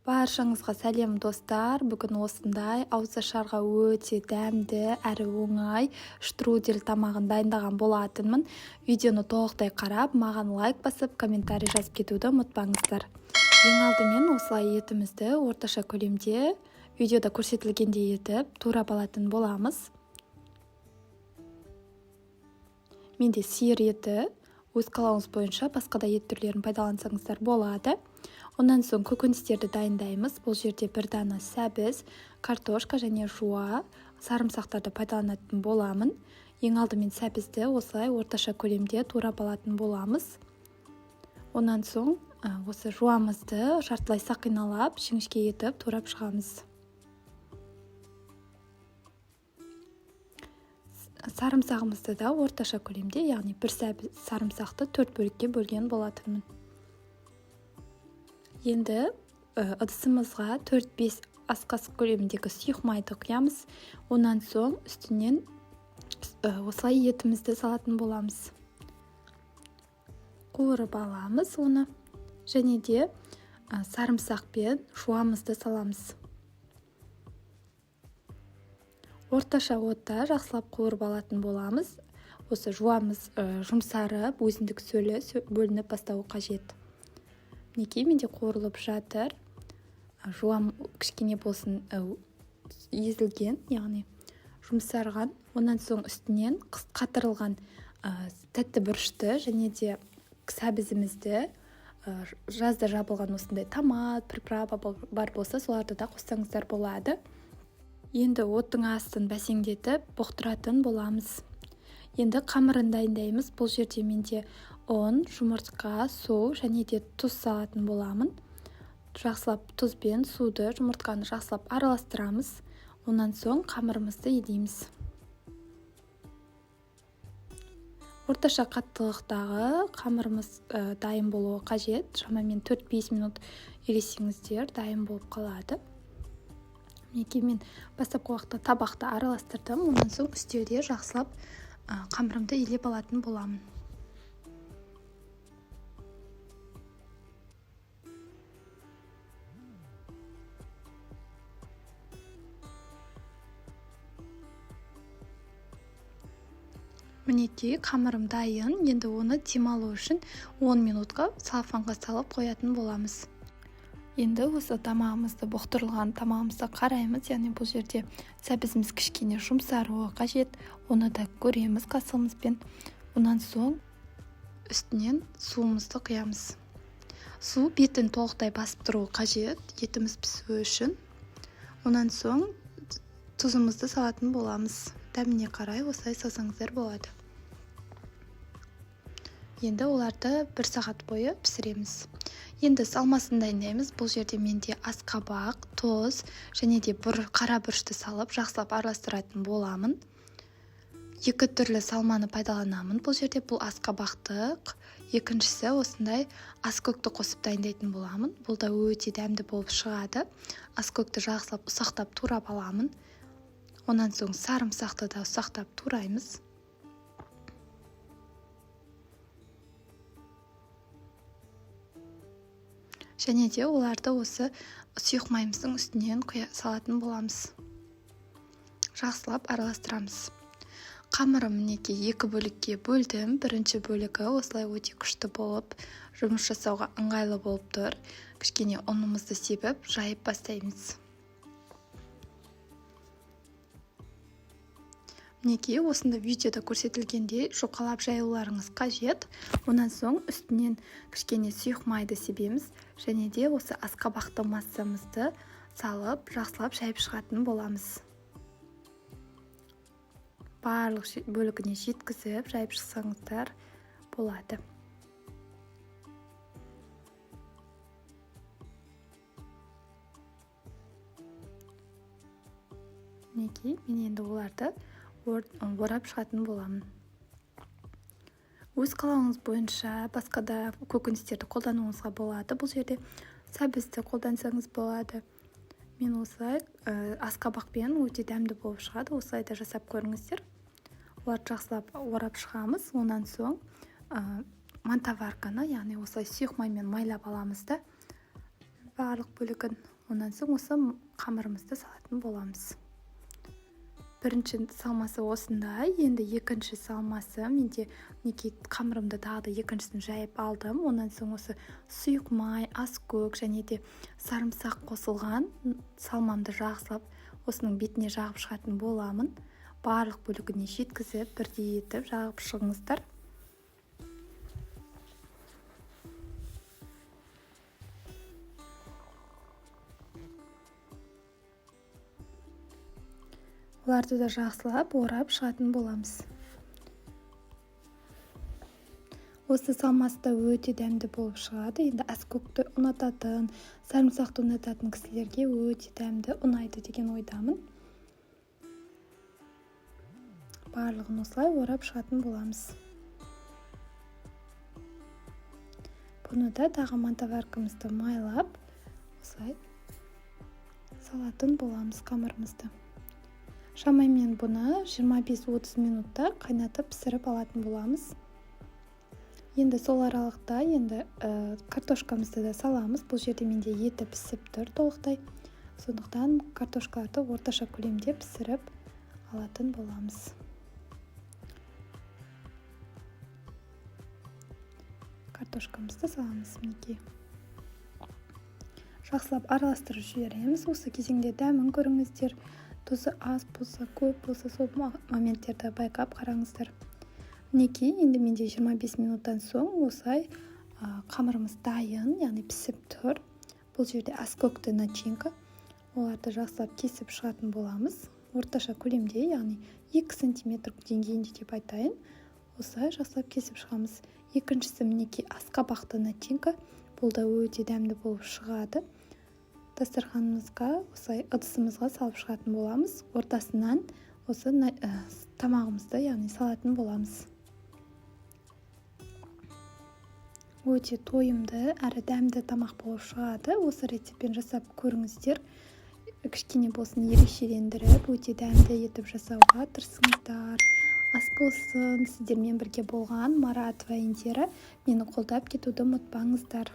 Баршаңызға сәлем достар. Бүгін осындай ауызашарға өте дәмді әрі оңай штрудель тамағын дайындаған болатынмын. Видеоны толықтай қарап, маған лайк басып, комментарий жазып кетуді ұмытпаңыздар. Ең алдымен осылай етімізді орташа көлемде, видеода көрсетілгендей етіп турап алатын боламыз. Менде сиыр еті, өз қалауыңыз бойынша басқа да ет түрлерін пайдалансаңыздар болады. Онан соң көкөністерді дайындаймыз. Бұл жерде бір дана сәбіз, картошка және жуа, сарымсақтарды пайдаланатын боламын. Ең алдымен сәбізді осылай орташа көлемде турап алатын боламыз. Онан соң осы жуамызды жартылай сақиналап, жіңішке етіп турап шығамыз. Сарымсағымызды да орташа көлемде, яғни бір сарымсақты 4 бөлікке бөлген болатынмын. Енді ыдысымызға 4-5 ас қасық көлеміндегі сұйық майды құямыз. Онан соң үстінен осылай етімізді салатын боламыз. Қуырып аламыз оны және де сарымсақпен жуамызды саламыз. Орташа отта жақсылап қуырып алатын боламыз. Осы жуамыз жұмсарып, өзіндік сөлі бөлініп бастауы қажет. Мінекей, менде қуырылып жатыр. Жуам кішкене болсын езілген, яғни жұмсарған. Онан соң үстінен қатырылған тәтті бұрышты және де сәбізімізді, жазда жабылған осындай томат, приправа бар болса, соларды да қоссаңыздар болады. Енді оттың астын бәсеңдетіп бұқтыратын боламыз. Енді қамырын дайындаймыз. Бұл жерде менде ұн, жұмыртқа, су және де тұз салатын боламын. Жақсылап тұзбен суды, жұмыртқаны жақсылап араластырамыз. Онан соң қамырымызды едейміз. Орташа қаттылықтағы қамырымыз дайын болуы қажет. Шамамен 4-5 минут елесеңіздер дайын болып қалады. Мінекей, мен бастапқы уақытта табақты араластырдым. Онан соң үстелде жақсылап қамырымды елеп алатын боламын. Мінекей, қамырым дайын. Енді оны демалу үшін 10 минутқа салфанға салып қоятын боламыз. Енді осы тамағымызды, бұқтырылған тамағымызды қараймыз. Яғни бұл жерде сәбізіміз кішкене жұмсаруы қажет. Оны да көреміз қасығымызбен. Онан соң үстінен суымызды құямыз. Су бетін толықтай басып тұруы қажет, етіміз пісуі үшін. Онан соң тұзымызды салатын боламыз. Дәміне қарай осылай салсаңыздар болады. Енді оларды 1 сағат бойы пісіреміз. Енді салмасын дайындаймыз. Бұл жерде менде асқабақ, тұз және де қара бұрышты салып, жақсылап араластыратын боламын. 2 түрлі салманы пайдаланамын. Бұл жерде бұл асқабақтық, екіншісі осындай аскөкті қосып дайындайтын боламын. Бұл да өте дәмді болып шығады. Аскөкті жақсылап ұсақтап турап аламын. Онан соң сарымсақты да ұсақтап тураймыз. Және де оларды осы сұйық майымыздың үстінен салатын боламыз. Жақсылап араластырамыз. Қамырым мінекей 2 бөлікке бөлдім. Бірінші бөлігі осылай өте күшті болып, жұмыс жасауға ыңғайлы болып тұр. Кішкене ұнымызды себіп, жайып бастаймыз. Мінекей, осында видеода көрсетілгендей жұқалап жайылуларыңыз қажет. Онан соң үстінен кішкене сұйық майды себеміз және де осы асқабақты массамызды салып, жақсылап жайып шығатын боламыз. Барлық бөлігіне жеткізіп, жайып шықсаңыздар болады. Мінекей, мен енді оларды орап шығатын боламын. Өз қалауыңыз бойынша басқа да көкөністерді қолдануыңызға болады. Бұл жерде сәбізді қолдансаңыз болады. Мен осылай асқабақпен өте дәмді болып шығады. Осылай да жасап көріңіздер. Оларды жақсылап орап шығамыз. Онан соң мантаварканы, яғни осылай сұйық маймен майлап аламыз да барлық бөлігін. Онан соң осы қамырымызды салатын боламыз. Бірінші салмасы осындай, енді екінші салмасы менде қамырымды тағы да екіншісін жайып алдым. Онан соң осы сұйық май, аскөк және де сарымсақ қосылған салмамды жақсылап осының бетіне жағып шығатын боламын. Барлық бөлігіне жеткізіп бірдей етіп жағып шығыңыздар. Оларды да жақсылап орап шығатын боламыз. Осы салмасы да өте дәмді болып шығады. Енді аскөкті ұнататын, сарымсақты ұнататын кісілерге өте дәмді ұнайды деген ойдамын. Барлығын осылай орап шығатын боламыз. Бұны да тағы мантоваркамызды майлап, осылай салатын боламыз қамырымызды. Шамамен бұны 25-30 минутта қайнатып пісіріп алатын боламыз. Енді сол аралықта картошкамызды да саламыз. Бұл жерде менде еті пісіп тұр толықтай. Сондықтан картошкаларды орташа көлемде пісіріп алатын боламыз. Картошкамызды саламыз мінекей. Жақсылап араластырып жібереміз. Осы кезеңде дәмін көріңіздер. Тұзы аз болса, көп болса, сол моменттерді байқап қараңыздар. Мінекей, енді менде 25 минуттан соң осылай қамырымыз дайын, яғни пісіп тұр. Бұл жерде аскөкті начинка. Оларды жақсылап кесіп шығатын боламыз. Орташа көлемде, яғни 2 см деңгейінде деп айтайын. Осылай жақсылап кесіп шығамыз. Екіншісі мінекей асқабақты начинка. Бұл да өте дәмді болып шығады. Дастарханымызға, осылай ыдысымызға салып шығатын боламыз. Ортасынан осы тамағымызды, яғни салатын боламыз. Өте тойымды, әрі дәмді тамақ болып шығады. Осы рецептпен жасап көріңіздер. Кішкене болсын ерекшелендіріп, өте дәмді етіп жасауға тырысыңыздар. Ас болсын, сіздермен бірге болған Марат và Индира. Мені қолдап кетуді ұмытпаңыздар.